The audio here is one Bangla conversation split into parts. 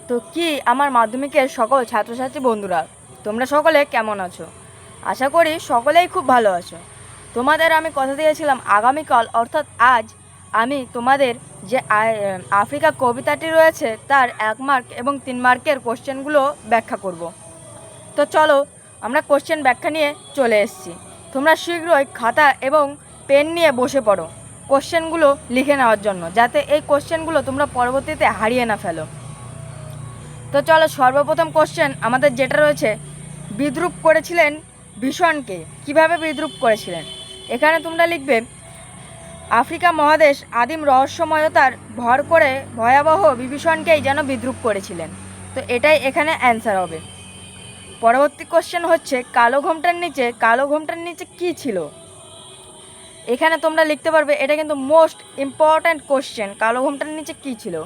তো কি আমার মাধ্যমিকের সকল ছাত্রছাত্রী বন্ধুরা, তোমরা সকলে কেমন আছো? আশা করি সকলেই খুব ভালো আছো। তোমাদের আমি কথা দিয়েছিলাম আগামীকাল অর্থাৎ আজ আমি তোমাদের যে আফ্রিকা কবিতাটি রয়েছে তার 1 মার্ক এবং 3 মার্কের কোশ্চেনগুলো ব্যাখ্যা করব। তো চলো আমরা কোশ্চেন ব্যাখ্যা নিয়ে চলে এসেছি। তোমরা শীঘ্রই খাতা এবং পেন নিয়ে বসে পড়ো কোশ্চেনগুলো লিখে নেওয়ার জন্য, যাতে এই কোশ্চেনগুলো তোমরা পরবর্তীতে হারিয়ে না ফেলো। তো চলো সর্বপ্রথম কোশ্চেন আমাদের যেটা রয়েছে, বিদ্রূপ করেছিলেন ভীষণকে। কিভাবে বিদ্রূপ করেছিলেন? এখানে তোমরা লিখবে আফ্রিকা মহাদেশ আদিম রহস্যময়তার ভর করে ভয়াবহ বিভীষণকেই যেন বিদ্রূপ করেছিলেন। তো এটাই এখানে অ্যান্সার হবে। পরবর্তী কোশ্চেন হচ্ছে কালো ঘোমটার নিচে কী ছিল? এখানে তোমরা লিখতে পারবে, এটা কিন্তু মোস্ট ইম্পর্ট্যান্ট কোশ্চেন, কালো ঘোমটার নিচে কী ছিল।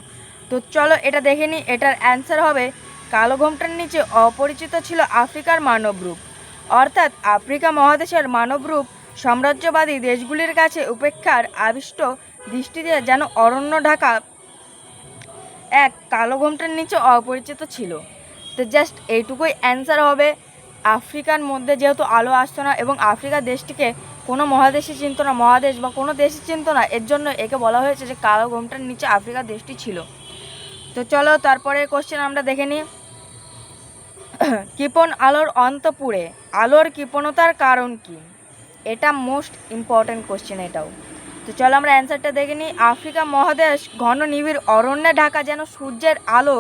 তো চলো এটা দেখে নিই। এটার অ্যান্সার হবে কালো ঘোমটার নিচে অপরিচিত ছিল আফ্রিকার মানবরূপ, অর্থাৎ আফ্রিকা মহাদেশের মানবরূপ সাম্রাজ্যবাদী দেশগুলির কাছে উপেক্ষার আবিষ্ট দৃষ্টিতে যেন অরণ্য ঢাকা এক কালো ঘোমটার নিচে অপরিচিত ছিল। তো জাস্ট এইটুকুই অ্যান্সার হবে। আফ্রিকার মধ্যে যেহেতু আলো আসতো না এবং আফ্রিকা দেশটিকে কোনো মহাদেশে চিনত না, মহাদেশ বা কোনো দেশে চিনত না, এর জন্য একে বলা হয়েছে যে কালো ঘোমটার নিচে আফ্রিকা দেশটি ছিল। তো চলো তারপরে কোশ্চেন আমরা দেখে নিই। কৃপণ আলোর অন্তপুরে আলোর কৃপণতার কারণ কি? এটা মোস্ট ইম্পর্ট্যান্ট কোশ্চেন এটাও। তো চলো আমরা অ্যান্সারটা দেখে নিই। আফ্রিকা মহাদেশ ঘন নিবিড় অরণ্যে ঢাকা, যেন সূর্যের আলো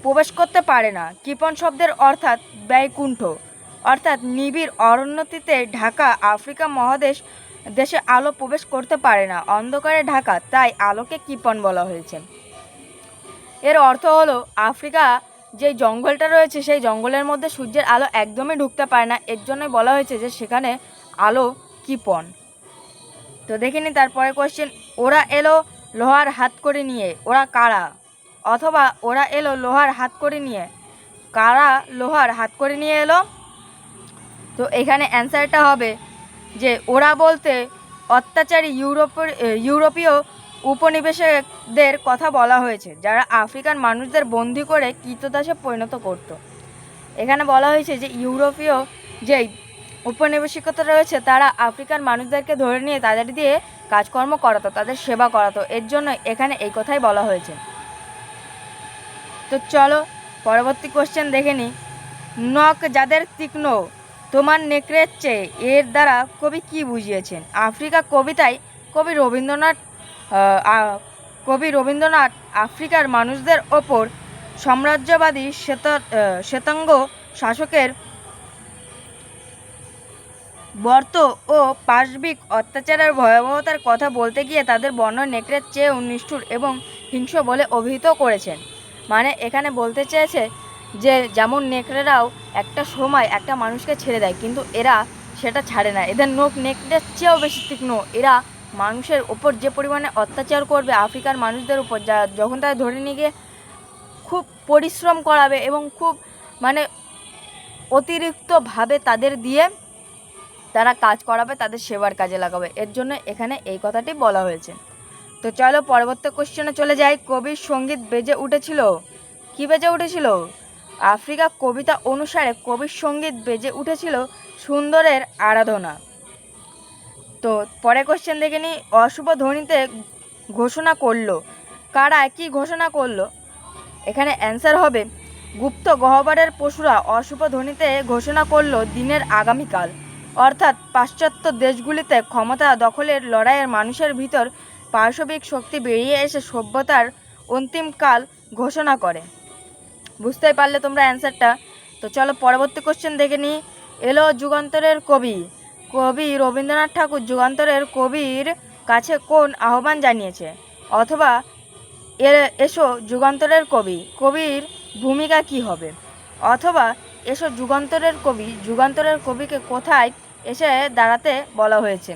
প্রবেশ করতে পারে না। কৃপণ শব্দের অর্থাৎ ব্যয়কুণ্ঠ, অর্থাৎ নিবিড় অরণ্যটিতে ঢাকা আফ্রিকা মহাদেশ দেশে আলো প্রবেশ করতে পারে না, অন্ধকারে ঢাকা, তাই আলোকে কৃপণ বলা হয়েছে। এর অর্থ হলো আফ্রিকা যে জঙ্গলটা রয়েছে সেই জঙ্গলের মধ্যে সূর্যের আলো একদমই ঢুকতে পারে না, এর জন্যই বলা হয়েছে যে সেখানে আলো কৃপণ। তো দেখিনি তারপরে কোশ্চেন, ওরা এলো লোহার হাতকড়ি নিয়ে, ওরা কারা? অথবা ওরা এলো লোহার হাতকড়ি নিয়ে, কারা লোহার হাতকড়ি নিয়ে এলো? তো এখানে অ্যান্সারটা হবে যে ওরা বলতে অত্যাচারী ইউরোপীয় উপনিবেশকদের কথা বলা হয়েছে, যারা আফ্রিকান মানুষদের বন্দি করে কৃতদাসে পরিণত করত। এখানে বলা হয়েছে যে ইউরোপীয় যেই উপনিবেশিকতা রয়েছে তারা আফ্রিকান মানুষদেরকে ধরে নিয়ে তাদের দিয়ে কাজকর্ম করাতো, তাদের সেবা করাতো, এর জন্য এখানে এই কথাই বলা হয়েছে। তো চলো পরবর্তী কোশ্চেন দেখে নিই। নখ যাদের তীক্ষ্ণ তোমার নেকড়ের চেয়ে, এর দ্বারা কবি কি বুঝিয়েছেন? আফ্রিকা কবিতায় কবি রবীন্দ্রনাথ আফ্রিকার মানুষদের ওপর সাম্রাজ্যবাদী শ্বেতাঙ্গ শাসকের বর্ত ও পাশবিক অত্যাচারের ভয়াবহতার কথা বলতে গিয়ে তাদের বর্ণ নেকড়ের চেয়েও নিষ্ঠুর এবং হিংস্র বলে অভিহিত করেছেন। মানে এখানে বলতে চেয়েছে যে যেমন নেকড়েরাও একটা সময় একটা মানুষকে ছেড়ে দেয়, কিন্তু এরা সেটা ছাড়ে না, এদের নখ নেকড়ের চেয়েও বেশি তীক্ষ্ণ। এরা মানুষের ওপর যে পরিমাণে অত্যাচার করবে আফ্রিকার মানুষদের উপর, যখন তারা ধরে নিয়ে গিয়ে খুব পরিশ্রম করাবে এবং খুব মানে অতিরিক্তভাবে তাদের দিয়ে তারা কাজ করাবে, তাদের সেবার কাজে লাগাবে, এর জন্য এখানে এই কথাটি বলা হয়েছে। তো চলো পরবর্তী কোশ্চেনে চলে যাই। কবির সঙ্গীত বেজে উঠেছিল, কি বেজে উঠেছিল? আফ্রিকা কবিতা অনুসারে কবির সঙ্গীত বেজে উঠেছিল সুন্দরের আরাধনা। তো পরে কোশ্চেন দেখে নিই। অশুভ ধ্বনিতে ঘোষণা করলো, কারা কি ঘোষণা করলো? এখানে অ্যান্সার হবে গুপ্ত গহ্বরের পশুরা অশুভ ধ্বনিতে ঘোষণা করলো দিনের আগামীকাল, অর্থাৎ পাশ্চাত্য দেশগুলিতে ক্ষমতা দখলের লড়াইয়ের মানুষের ভিতর পাশবিক শক্তি বেরিয়ে এসে সভ্যতার অন্তিমকাল ঘোষণা করে। বুঝতেই পারলে তোমরা অ্যান্সারটা। তো চলো পরবর্তী কোশ্চেন দেখে নিই। এলো যুগান্তরের কবি, কবি রবীন্দ্রনাথ ঠাকুর যুগান্তরের কবির কাছে কোন আহ্বান জানিয়েছে? অথবা এসো যুগান্তরের কবি, কবির ভূমিকা কি হবে? অথবা এসো যুগান্তরের কবি, যুগান্তরের কবিকে কোথায় এসে দাঁড়াতে বলা হয়েছে?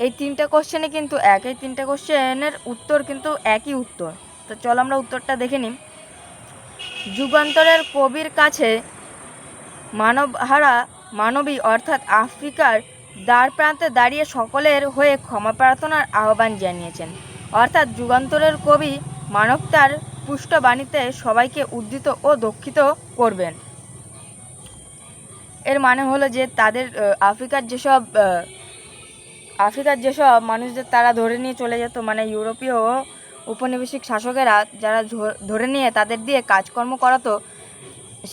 এই তিনটে কোশ্চেনে কিন্তু এই তিনটে কোশ্চেনের উত্তর কিন্তু একই উত্তর। তো চলো আমরা উত্তরটা দেখে নিই। যুগান্তরের কবির কাছে মানবহারা মানবী অর্থাৎ আফ্রিকার দ্বার প্রান্তে দাঁড়িয়ে সকলের হয়ে ক্ষমা প্রার্থনার আহ্বান জানিয়েছেন। অর্থাৎ যুগান্তরের কবি মানবতার স্পুষ্ট বাণীতে সবাইকে উদ্ধৃত ও দুঃখিত করবেন। এর মানে হলো যে তাদের আফ্রিকার যেসব মানুষদের তারা ধরে নিয়ে চলে যেত, মানে ইউরোপীয় উপনিবেশিক শাসকেরা যারা ধরে নিয়ে তাদের দিয়ে কাজকর্ম করাতো,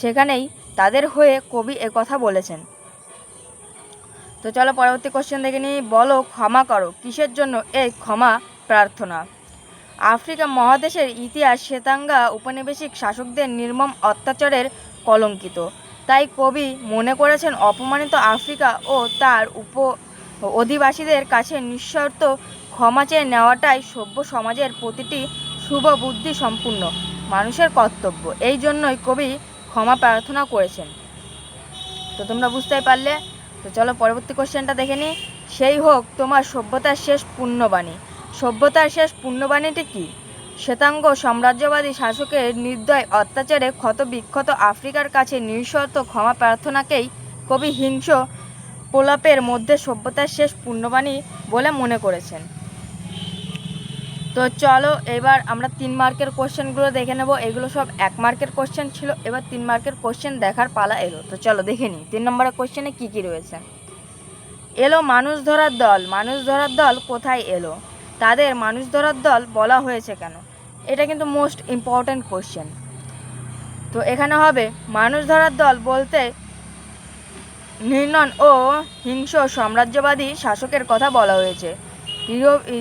সেখানেই তাদের হয়ে কবি কথা বলেছেন। তো চলো পরবর্তী কোশ্চেন দেখে নিই। বলো, ক্ষমা করো, কিসের জন্য এই ক্ষমা প্রার্থনা? আফ্রিকা মহাদেশের ইতিহাস শ্বেতাঙ্গা উপনিবেশিক শাসকদের নির্মম অত্যাচারের কলঙ্কিত। তাই কবি মনে করেছেন অপমানিত আফ্রিকা ও তার অধিবাসীদের কাছে নিঃশর্ত ক্ষমা চেয়ে নেওয়াটাই সভ্য সমাজের প্রতিটি শুভ বুদ্ধি সম্পূর্ণ মানুষের কর্তব্য। এই জন্যই কবি ক্ষমা প্রার্থনা করেছেন। তো তোমরা বুঝতেই পারলে। তো চলো পরবর্তী কোশ্চেনটা দেখে নিই। সেই হোক তোমার সভ্যতার শেষ পুণ্যবাণী। সভ্যতার শেষ পুণ্যবাণীটি কী? শ্বেতাঙ্গ সাম্রাজ্যবাদী শাসকের নির্দয় অত্যাচারে ক্ষত বিক্ষত আফ্রিকার কাছে নিঃশর্ত ক্ষমা প্রার্থনাকেই কবি হিংস্র প্রলাপের মধ্যে সভ্যতার শেষ পুণ্যবাণী বলে মনে করেছেন। তো চলো এবার আমরা 3 মার্কের কোশ্চেনগুলো দেখে নেব। এগুলো সব 1 মার্কের কোশ্চেন ছিল, এবার 3 মার্কের কোশ্চেন দেখার পালা এলো। তো চলো দেখে নিই 3 নম্বরের কোশ্চেনে কী কী রয়েছে। এলো মানুষ ধরার দল। মানুষ ধরার দল কোথায় এলো? তাদের মানুষ ধরার দল বলা হয়েছে কেন? এটা কিন্তু মোস্ট ইম্পর্ট্যান্ট কোশ্চেন। তো এখানে হবে মানুষ ধরার দল বলতে নির্মম ও হিংস্র সাম্রাজ্যবাদী শাসকের কথা বলা হয়েছে।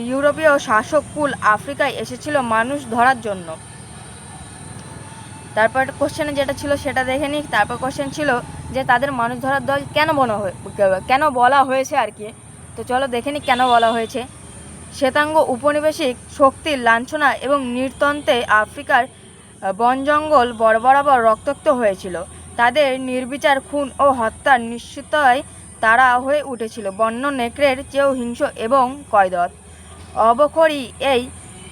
ইউরোপীয় শাসক কুল আফ্রিকায় এসেছিল মানুষ ধরার জন্য। তারপর কোশ্চেনে যেটা ছিল সেটা দেখে নিই। তারপর কোশ্চেন ছিল যে তাদের মানুষ ধরার দল কেন বলা হয়েছে আর কি। তো চলো দেখে নিই কেন বলা হয়েছে। শ্বেতাঙ্গ উপনিবেশিক শক্তির লাঞ্ছনা এবং নির্তন্তে আফ্রিকার বন জঙ্গল বরাবর রক্তাক্ত হয়েছিল। তাদের নির্বিচার খুন ও হত্যার নিশ্চিতই তারা হয়ে উঠেছিল বন্য নেকড়ের চেয়েও হিংস্র এবং কয়দত অবখরী। এই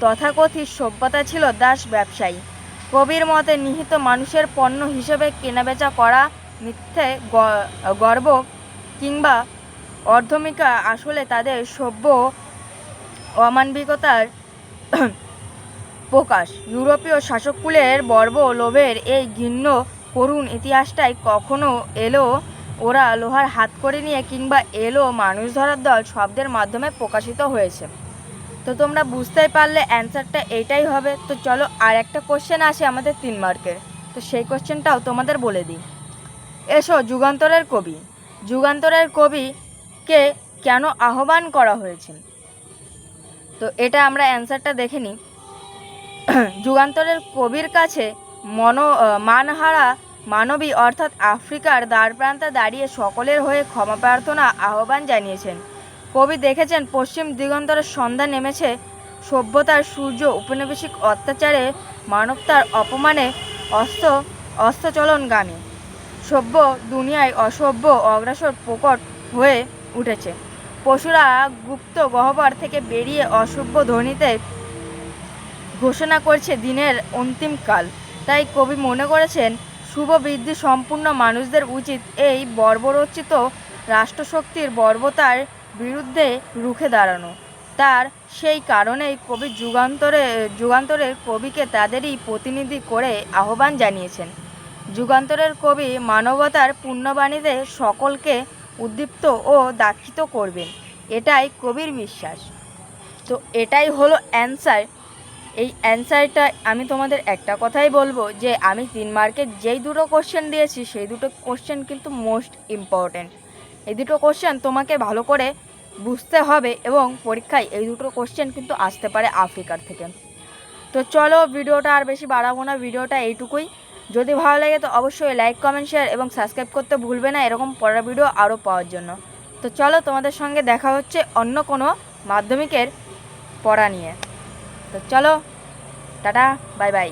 তথাকথিত সভ্যতা ছিল দাস ব্যবসায়ী। কবির মতে নিহিত মানুষের পণ্য হিসেবে কেনাবেচা করা মিথ্যে গর্ব কিংবা অর্ধমিকা আসলে তাদের সভ্য অমানবিকতার প্রকাশ। ইউরোপীয় শাসককুলের বর্ব লোভের এই ঘৃণ্য করুণ ইতিহাসটাই কখনো এলো ওরা লোহার হাত করে নিয়ে কিংবা এলো মানুষ ধরার দল শব্দের মাধ্যমে প্রকাশিত হয়েছে। তো তোমরা বুঝতেই পারলে অ্যান্সারটা এইটাই হবে। তো চলো আর একটা কোশ্চেন আসে আমাদের 3 মার্কের। তো সেই কোশ্চেনটাও তোমাদের বলে দিই। এসো যুগান্তরের কবি। যুগান্তরের কবিকে কেন আহ্বান করা হয়েছে? তো এটা আমরা অ্যান্সারটা দেখে নিই। যুগান্তরের কবির কাছে মানহারা মানবী অর্থাৎ আফ্রিকার দ্বারপ্রান্তে দাঁড়িয়ে সকলের হয়ে ক্ষমা প্রার্থনা আহ্বান জানিয়েছেন। কবি দেখেছেন পশ্চিম দিগন্তরের সন্ধ্যা নেমেছে। সভ্যতার সূর্য উপনিবেশিক অত্যাচারে মানবতার অপমানে অস্তচলন গানে সভ্য দুনিয়ায় অসভ্য অগ্রসর প্রকট হয়ে উঠেছে। পশুরা গুপ্ত গহ্বর থেকে বেরিয়ে অসভ্য ধ্বনিতে ঘোষণা করছে দিনের অন্তিম কাল। তাই কবি মনে করেছেন শুভ বৃদ্ধি সম্পূর্ণ মানুষদের উচিত এই বর্বরচিত রাষ্ট্রশক্তির বর্বতার বিরুদ্ধে রুখে দাঁড়ানো। তার সেই কারণেই কবি যুগান্তরের কবিকে তাদেরই প্রতিনিধি করে আহ্বান জানিয়েছেন। যুগান্তরের কবি মানবতার পুণ্যবাণীতে সকলকে উদ্দীপ্ত ও দাক্ষিত করবেন, এটাই কবির বিশ্বাস। তো এটাই হলো অ্যান্সার। এই অ্যান্সারটা আমি তোমাদের একটা কথাই বলবো যে আমি 3 মার্কের যেই দুটো কোশ্চেন দিয়েছি সেই দুটো কোশ্চেন কিন্তু মোস্ট ইম্পর্ট্যান্ট। এই দুটো কোশ্চেন তোমাকে ভালো করে বুঝতে হবে এবং পরীক্ষায় এই দুটো কোশ্চেন কিন্তু আসতে পারে আফ্রিকার থেকে। তো চলো ভিডিওটা আর বেশি বাড়াবো না, ভিডিওটা এইটুকুই। যদি ভালো লাগে তো অবশ্যই লাইক কমেন্ট শেয়ার এবং সাবস্ক্রাইব করতে ভুলবে না এরকম পরের ভিডিও আরও পাওয়ার জন্য। তো চলো তোমাদের সঙ্গে দেখা হচ্ছে অন্য কোনো মাধ্যমিকের পড়া নিয়ে। তো চলো টাটা, বাই বাই।